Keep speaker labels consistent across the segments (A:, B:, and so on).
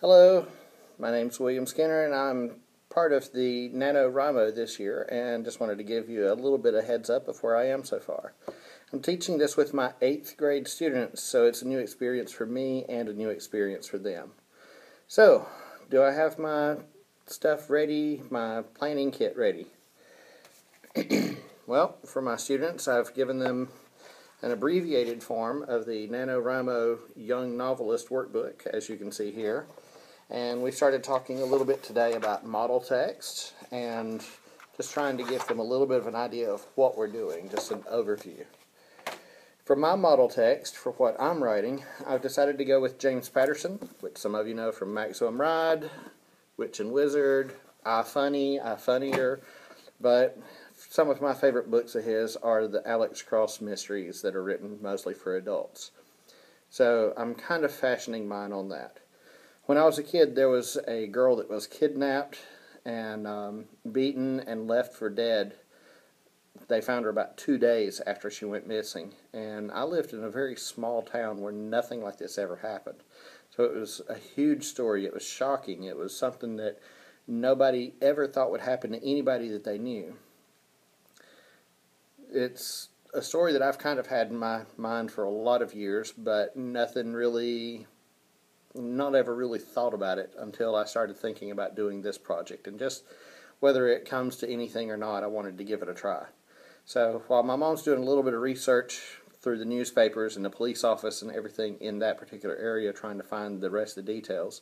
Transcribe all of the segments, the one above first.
A: Hello, my name's William Skinner and I'm part of the NaNoWriMo this year and just wanted to give you a little bit of heads up of where I am so far. I'm teaching this with my 8th grade students, so it's a new experience for me and a new experience for them. So, do I have my stuff ready, my planning kit ready? Well, for my students, I've given them an abbreviated form of the NaNoWriMo Young Novelist Workbook, as you can see here. And we started talking a little bit today about model text and just trying to give them a little bit of an idea of what we're doing, just an overview. For my model text, for what I'm writing, I've decided to go with James Patterson, which some of you know from Maximum Ride, Witch and Wizard, iFunny, iFunnier, but some of my favorite books of his are the Alex Cross mysteries that are written mostly for adults. So I'm kind of fashioning mine on that. When I was a kid, there was a girl that was kidnapped and beaten and left for dead. They found her about 2 days after she went missing. And I lived in a very small town where nothing like this ever happened. So it was a huge story. It was shocking. It was something that nobody ever thought would happen to anybody that they knew. It's a story that I've kind of had in my mind for a lot of years, but not ever really thought about it until I started thinking about doing this project. And just whether it comes to anything or not, I wanted to give it a try. So while my mom's doing a little bit of research through the newspapers and the police office and everything in that particular area trying to find the rest of the details,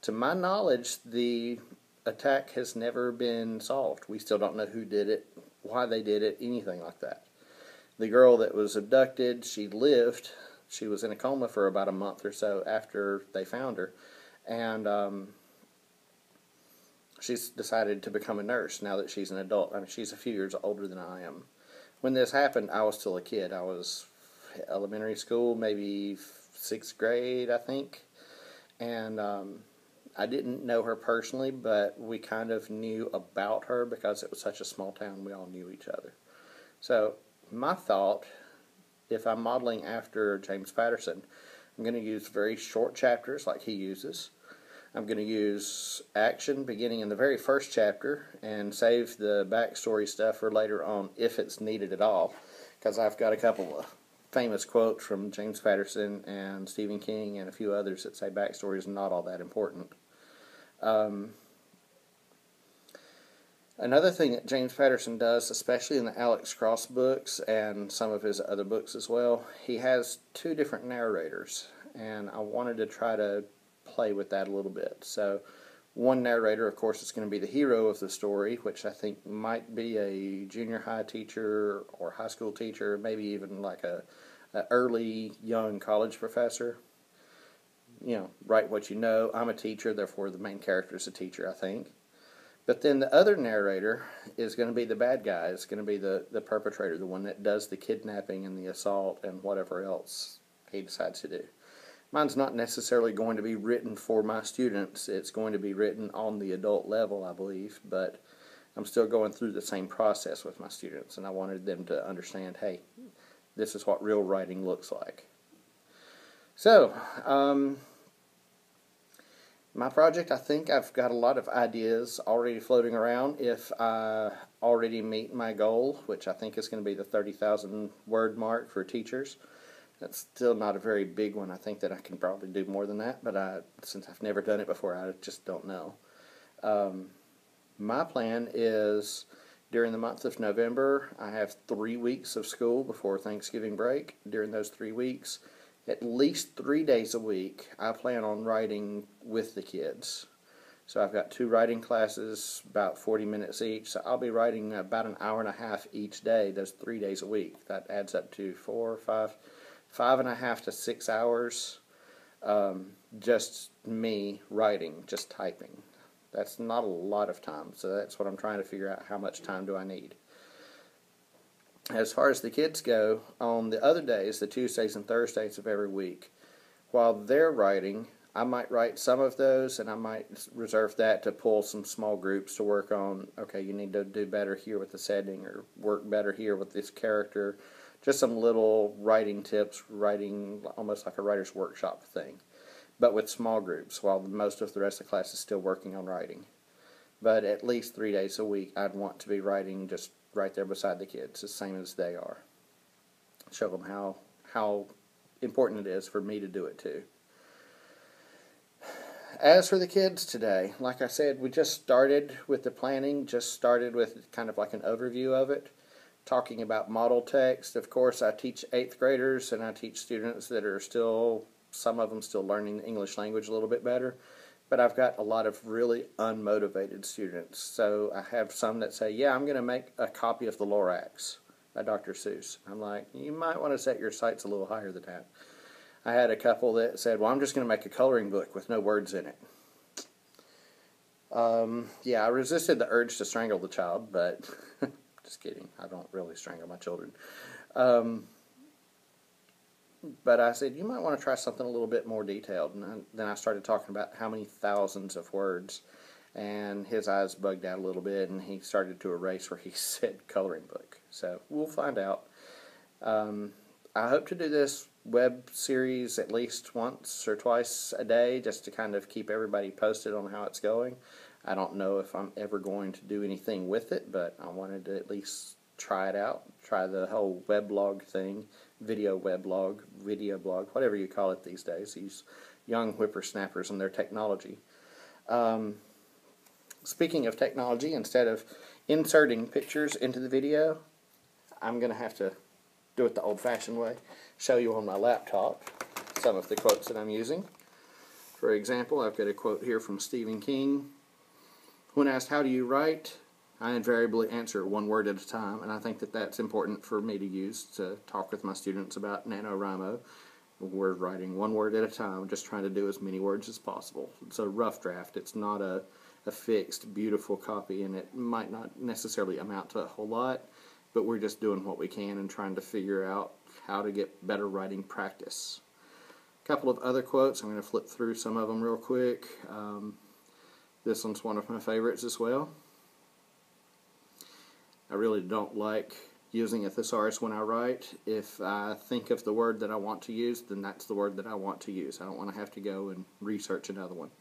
A: to my knowledge, the attack has never been solved. We still don't know who did it, why they did it, anything like that. The girl that was abducted, she lived. She was in a coma for about a month or so after they found her, and she's decided to become a nurse now that she's an adult. I mean, she's a few years older than I am. When this happened, I was still a kid. I was elementary school, maybe 6th grade, I think, and I didn't know her personally, but we kind of knew about her because it was such a small town. We all knew each other. So my thought, if I'm modeling after James Patterson, I'm going to use very short chapters like he uses. I'm going to use action beginning in the very first chapter and save the backstory stuff for later on if it's needed at all, because I've got a couple of famous quotes from James Patterson and Stephen King and a few others that say backstory is not all that important. Another thing that James Patterson does, especially in the Alex Cross books and some of his other books as well, he has 2 different narrators, and I wanted to try to play with that a little bit. So one narrator, of course, is going to be the hero of the story, which I think might be a junior high teacher or high school teacher, maybe even like a early young college professor. You know, write what you know. I'm a teacher, therefore the main character is a teacher, I think. But then the other narrator is going to be the bad guy. It's going to be the perpetrator, the one that does the kidnapping and the assault and whatever else he decides to do. Mine's not necessarily going to be written for my students. It's going to be written on the adult level, I believe, but I'm still going through the same process with my students, and I wanted them to understand, hey, this is what real writing looks like. So, my project, I think I've got a lot of ideas already floating around. If I already meet my goal, which I think is going to be the 30,000 word mark for teachers, that's still not a very big one. I think that I can probably do more than that, but since I've never done it before, I just don't know. My plan is during the month of November, I have 3 weeks of school before Thanksgiving break. During those 3 weeks, at least 3 days a week, I plan on writing with the kids. So I've got 2 writing classes, about 40 minutes each. So I'll be writing about an hour and a half each day, those 3 days a week. That adds up to 5.5 to 6 hours, just me writing, just typing. That's not a lot of time, so that's what I'm trying to figure out, how much time do I need. As far as the kids go, on the other days, the Tuesdays and Thursdays of every week, while they're writing, I might write some of those, and I might reserve that to pull some small groups to work on, okay, you need to do better here with the setting, or work better here with this character. Just some little writing tips, writing almost like a writer's workshop thing. but with small groups, while most of the rest of the class is still working on writing. But at least 3 days a week, I'd want to be writing just right there beside the kids, the same as they are. Show them how important it is for me to do it too. As for the kids today, like I said, we just started with the planning, just started with kind of like an overview of it, talking about model text. Of course, I teach 8th graders, and I teach students that are still, some of them still learning the English language a little bit better, but I've got a lot of really unmotivated students. So I have some that say, yeah, I'm going to make a copy of The Lorax by Dr. Seuss. I'm like, you might want to set your sights a little higher than that. I had a couple that said, well, I'm just going to make a coloring book with no words in it. Yeah, I resisted the urge to strangle the child, but just kidding. I don't really strangle my children. But I said, you might want to try something a little bit more detailed. And then I started talking about how many thousands of words, and his eyes bugged out a little bit, and he started to erase where he said coloring book. So we'll find out. I hope to do this web series at least once or twice a day, just to kind of keep everybody posted on how it's going. I don't know if I'm ever going to do anything with it, but I wanted to at least try it out, try the whole weblog thing, video weblog, video blog, whatever you call it these days, these young whippersnappers and their technology. Speaking of technology, instead of inserting pictures into the video, I'm going to have to do it the old-fashioned way, show you on my laptop some of the quotes that I'm using. For example, I've got a quote here from Stephen King. When asked, how do you write? I invariably answer one word at a time, and I think that that's important for me to use to talk with my students about NaNoWriMo. We're writing one word at a time, just trying to do as many words as possible. It's a rough draft. It's not a fixed, beautiful copy, and it might not necessarily amount to a whole lot, but we're just doing what we can and trying to figure out how to get better writing practice. A couple of other quotes. I'm going to flip through some of them real quick. This one's one of my favorites as well. I really don't like using a thesaurus when I write. If I think of the word that I want to use, then that's the word that I want to use. I don't want to have to go and research another one.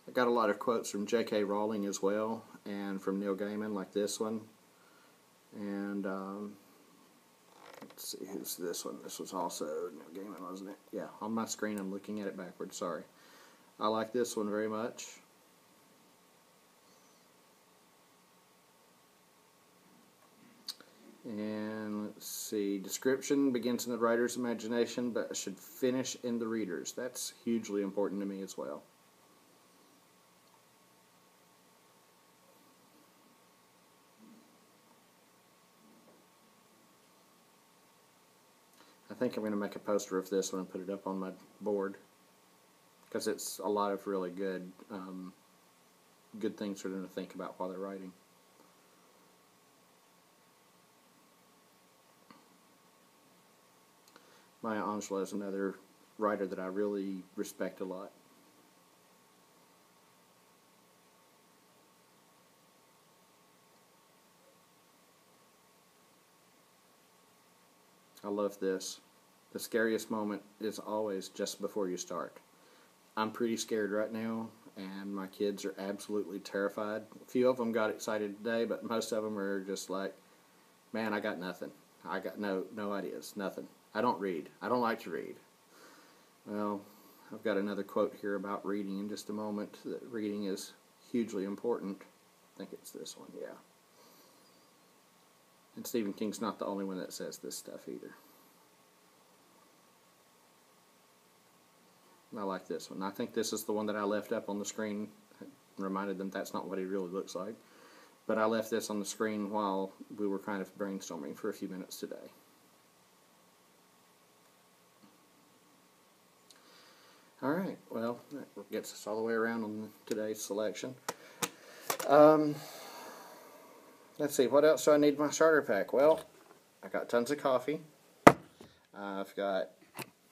A: I got a lot of quotes from J.K. Rowling as well, and from Neil Gaiman, like this one. And let's see, who's this one? This was also Neil Gaiman, wasn't it? Yeah, on my screen I'm looking at it backwards, sorry. I like this one very much. And let's see, description begins in the writer's imagination, but should finish in the reader's. That's hugely important to me as well. I think I'm going to make a poster of this one and put it up on my board, because it's a lot of really good things for them to think about while they're writing. Maya Angelou is another writer that I really respect a lot. I love this. The scariest moment is always just before you start. I'm pretty scared right now, and my kids are absolutely terrified. A few of them got excited today, but most of them are just like, man, I got nothing. I got no ideas, nothing. I don't read. I don't like to read. Well, I've got another quote here about reading in just a moment, that reading is hugely important. I think it's this one, yeah. And Stephen King's not the only one that says this stuff either. I like this one. I think this is the one that I left up on the screen. I reminded them that's not what he really looks like. But I left this on the screen while we were kind of brainstorming for a few minutes today. Alright, well, that gets us all the way around on today's selection. Let's see, what else do I need in my starter pack? Well, I got tons of coffee. I've got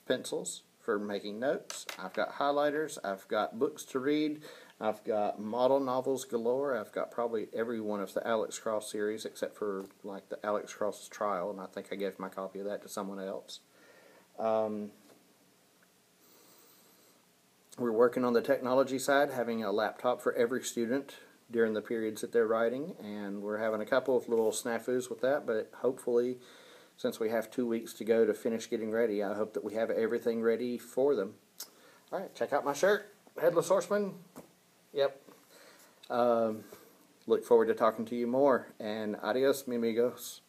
A: pencils for making notes. I've got highlighters. I've got books to read. I've got model novels galore. I've got probably every one of the Alex Cross series except for like the Alex Cross Trial, and I think I gave my copy of that to someone else. We're working on the technology side, having a laptop for every student during the periods that they're writing, and we're having a couple of little snafus with that, but hopefully, since we have 2 weeks to go to finish getting ready, I hope that we have everything ready for them. All right, check out my shirt, Headless Horseman. Yep. Look forward to talking to you more, and adios, mi amigos.